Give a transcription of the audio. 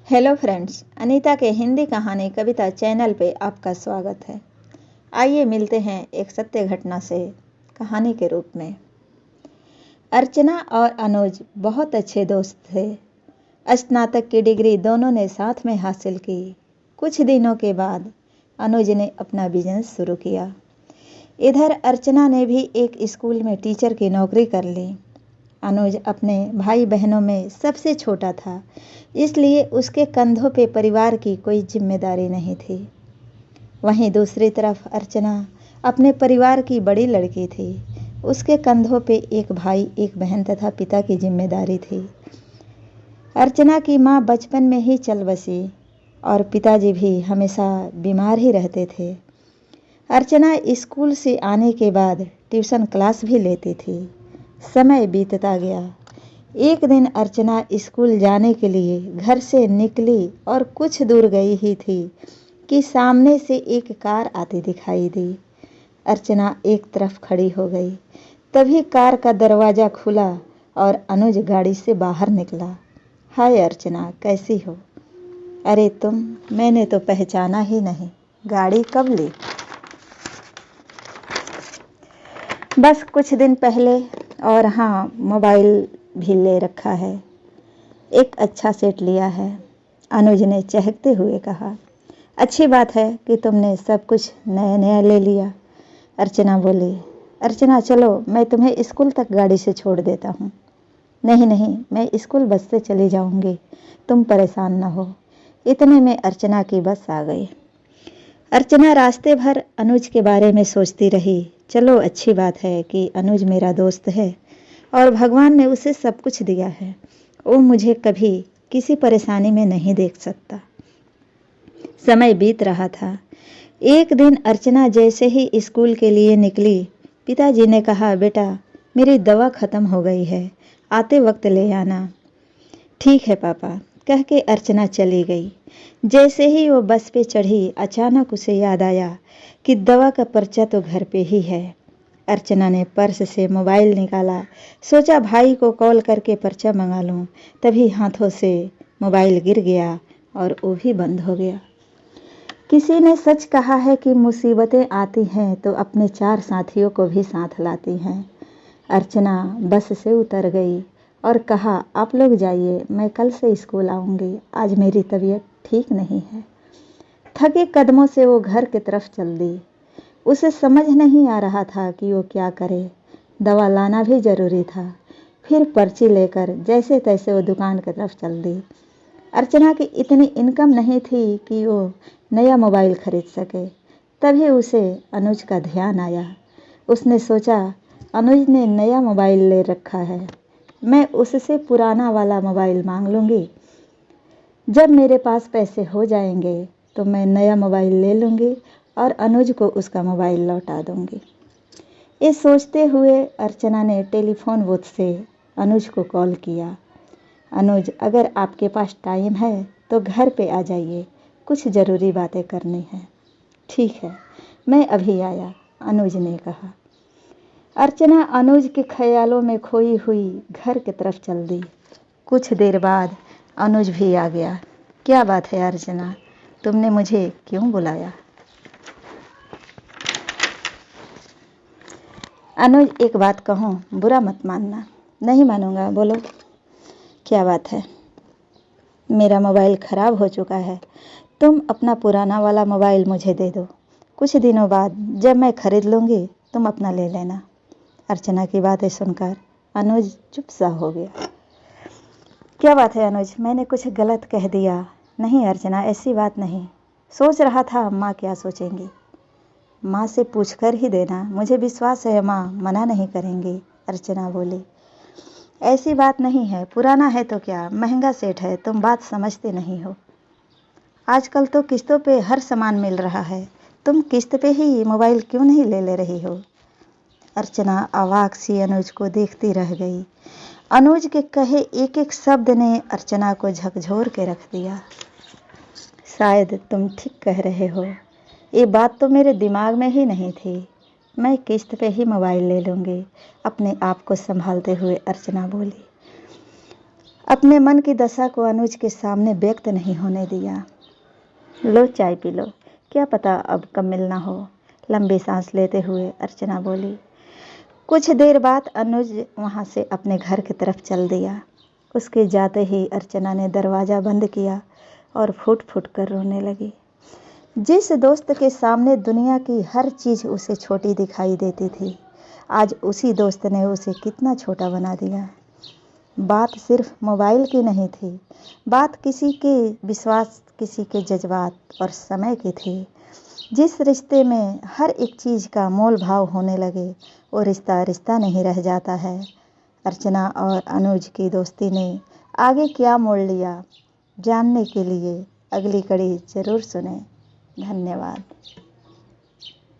Hello friends, Anita के हिंदी कहानी कविता channel पे आपका स्वागत है। आइए मिलते हैं एक सत्य घटना से कहानी के रूप में। अर्चना और अनुज बहुत अच्छे दोस्त थे। स्नातक की डिग्री दोनों ने साथ में हासिल की। कुछ दिनों के बाद अनुज ने अपना बिजनेस शुरू किया। इधर अर्चना ने भी एक स्कूल में टीचर की नौकरी कर ली। अनुज अपने भाई बहनों में सबसे छोटा था, इसलिए उसके कंधों पे परिवार की कोई जिम्मेदारी नहीं थी। वहीं दूसरी तरफ अर्चना अपने परिवार की बड़ी लड़की थी। उसके कंधों पे एक भाई, एक बहन तथा पिता की जिम्मेदारी थी। अर्चना की माँ बचपन में ही चल बसी और पिताजी भी हमेशा बीमार ही रहते थे। अर्चना स्कूल से आने के बाद ट्यूशन क्लास भी लेती थी। समय बीतता गया। एक दिन अर्चना स्कूल जाने के लिए घर से निकली और कुछ दूर गई ही थी कि सामने से एक कार आती दिखाई दी। अर्चना एक तरफ खड़ी हो गई। तभी कार का दरवाज़ा खुला और अनुज गाड़ी से बाहर निकला। हाय अर्चना, कैसी हो? अरे तुम, मैंने तो पहचाना ही नहीं। गाड़ी कब ली? बस कुछ दिन पहले। और हाँ, मोबाइल भी ले रखा है। एक अच्छा सेट लिया है, अनुज ने चहकते हुए कहा। अच्छी बात है कि तुमने सब कुछ नया नया ले लिया, अर्चना बोली। अर्चना, चलो मैं तुम्हें स्कूल तक गाड़ी से छोड़ देता हूँ। नहीं नहीं, मैं स्कूल बस से चली जाऊँगी, तुम परेशान ना हो। इतने में अर्चना की बस आ गई। अर्चना रास्ते भर अनुज के बारे में सोचती रही। चलो अच्छी बात है कि अनुज मेरा दोस्त है और भगवान ने उसे सब कुछ दिया है। वो मुझे कभी किसी परेशानी में नहीं देख सकता। समय बीत रहा था। एक दिन अर्चना जैसे ही स्कूल के लिए निकली, पिताजी ने कहा, बेटा मेरी दवा ख़त्म हो गई है, आते वक्त ले आना। ठीक है पापा, कह के अर्चना चली गई। जैसे ही वो बस पे चढ़ी, अचानक उसे याद आया कि दवा का पर्चा तो घर पे ही है। अर्चना ने पर्स से मोबाइल निकाला। सोचा भाई को कॉल करके पर्चा मंगा लूँ। तभी हाथों से मोबाइल गिर गया और वो भी बंद हो गया। किसी ने सच कहा है कि मुसीबतें आती हैं तो अपने चार साथियों को भी साथ लाती हैं। अर्चना बस से उतर गई और कहा, आप लोग जाइए, मैं कल से स्कूल आऊँगी, आज मेरी तबीयत ठीक नहीं है। थके कदमों से वो घर की तरफ चल दी। उसे समझ नहीं आ रहा था कि वो क्या करे। दवा लाना भी ज़रूरी था। फिर पर्ची लेकर जैसे तैसे वो दुकान की तरफ चल दी। अर्चना की इतनी इनकम नहीं थी कि वो नया मोबाइल खरीद सके। तभी उसे अनुज का ध्यान आया। उसने सोचा, अनुज ने नया मोबाइल ले रखा है, मैं उससे पुराना वाला मोबाइल मांग लूँगी। जब मेरे पास पैसे हो जाएंगे तो मैं नया मोबाइल ले लूँगी और अनुज को उसका मोबाइल लौटा दूँगी। ये सोचते हुए अर्चना ने टेलीफोन बूथ से अनुज को कॉल किया। अनुज, अगर आपके पास टाइम है तो घर पे आ जाइए, कुछ ज़रूरी बातें करनी है। ठीक है, मैं अभी आया, अनुज ने कहा। अर्चना अनुज के ख्यालों में खोई हुई घर की तरफ चल दी। कुछ देर बाद अनुज भी आ गया। क्या बात है अर्चना, तुमने मुझे क्यों बुलाया? अनुज, एक बात कहूँ, बुरा मत मानना। नहीं मानूंगा, बोलो क्या बात है? मेरा मोबाइल ख़राब हो चुका है, तुम अपना पुराना वाला मोबाइल मुझे दे दो। कुछ दिनों बाद जब मैं ख़रीद लूँगी तुम अपना ले लेना। अर्चना की बातें सुनकर अनुज चुप सा हो गया। क्या बात है अनुज, मैंने कुछ गलत कह दिया? नहीं अर्चना, ऐसी बात नहीं। सोच रहा था माँ क्या सोचेंगी। माँ से पूछकर ही देना, मुझे विश्वास है माँ मना नहीं करेंगी, अर्चना बोली। ऐसी बात नहीं है, पुराना है तो क्या, महंगा सेट है, तुम बात समझते नहीं हो। आजकल तो किस्तों पे हर सामान मिल रहा है, तुम किस्त पे ही मोबाइल क्यों नहीं ले रही हो? अर्चना अवाक सी अनुज को देखती रह गई। अनुज के कहे एक एक शब्द ने अर्चना को झकझोर के रख दिया। शायद तुम ठीक कह रहे हो, ये बात तो मेरे दिमाग में ही नहीं थी। मैं किस्त पे ही मोबाइल ले लूँगी, अपने आप को संभालते हुए अर्चना बोली। अपने मन की दशा को अनुज के सामने व्यक्त नहीं होने दिया। लो चाय पी लो, क्या पता अब कब मिलना हो। लंबी सांस लेते हुए अर्चना बोली। कुछ देर बाद अनुज वहाँ से अपने घर की तरफ चल दिया। उसके जाते ही अर्चना ने दरवाज़ा बंद किया और फुट फुट कर रोने लगी। जिस दोस्त के सामने दुनिया की हर चीज़ उसे छोटी दिखाई देती थी, आज उसी दोस्त ने उसे कितना छोटा बना दिया। बात सिर्फ मोबाइल की नहीं थी, बात किसी के विश्वास, किसी के जज्बात और समय की थी। जिस रिश्ते में हर एक चीज़ का मोल भाव होने लगे, वो रिश्ता रिश्ता नहीं रह जाता है। अर्चना और अनुज की दोस्ती ने आगे क्या मोड़ लिया, जानने के लिए अगली कड़ी ज़रूर सुनें। धन्यवाद।